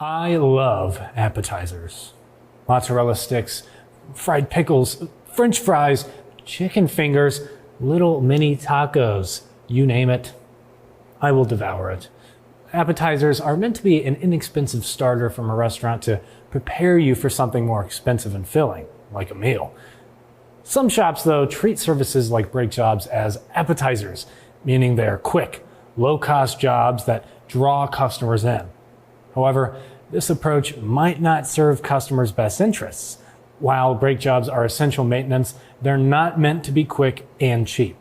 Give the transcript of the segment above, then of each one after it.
I love appetizers. Mozzarella sticks, fried pickles, French fries, chicken fingers, little mini tacos, you name it. I will devour it. Appetizers are meant to be an inexpensive starter from a restaurant to prepare you for something more expensive and filling, like a meal. Some shops, though, treat services like brake jobs as appetizers, meaning they're quick, low-cost jobs that draw customers in. However, this approach might not serve customers' best interests. While brake jobs are essential maintenance, they're not meant to be quick and cheap.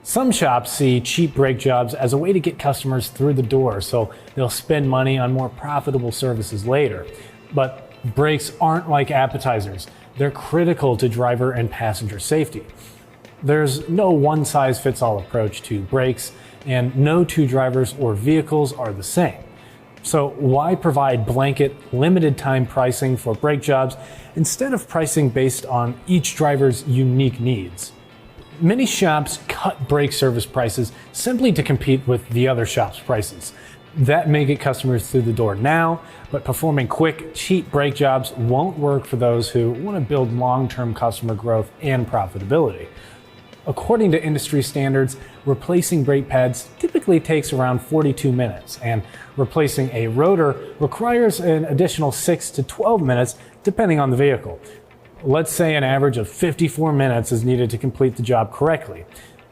Some shops see cheap brake jobs as a way to get customers through the door, so they'll spend money on more profitable services later. But brakes aren't like appetizers. They're critical to driver and passenger safety. There's no one-size-fits-all approach to brakes, and no two drivers or vehicles are the same. So why provide blanket, limited-time pricing for brake jobs instead of pricing based on each driver's unique needs? Many shops cut brake service prices simply to compete with the other shops' prices. That may get customers through the door now, but performing quick, cheap brake jobs won't work for those who want to build long-term customer growth and profitability. According to industry standards, replacing brake pads typically takes around 42 minutes, and replacing a rotor requires an additional 6 to 12 minutes depending on the vehicle. Let's say an average of 54 minutes is needed to complete the job correctly.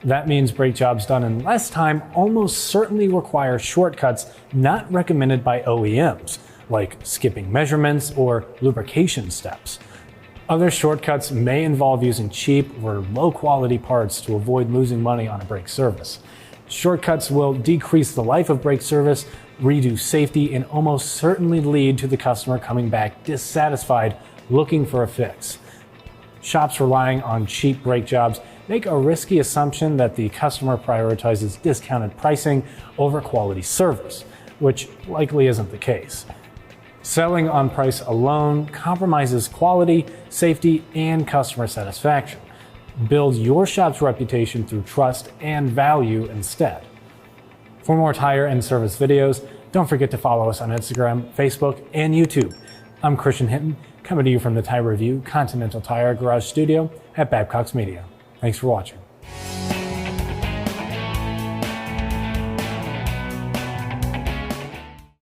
That means brake jobs done in less time almost certainly require shortcuts not recommended by OEMs, like skipping measurements or lubrication steps. Other shortcuts may involve using cheap or low-quality parts to avoid losing money on a brake service. Shortcuts will decrease the life of brake service, reduce safety, and almost certainly lead to the customer coming back dissatisfied, looking for a fix. Shops relying on cheap brake jobs make a risky assumption that the customer prioritizes discounted pricing over quality service, which likely isn't the case. Selling on price alone compromises quality, safety, and customer satisfaction. Build your shop's reputation through trust and value instead. For more tire and service videos, don't forget to follow us on Instagram, Facebook, and YouTube. I'm Christian Hinton, coming to you from the Tire Review Continental Tire Garage Studio at Babcock's Media. Thanks for watching.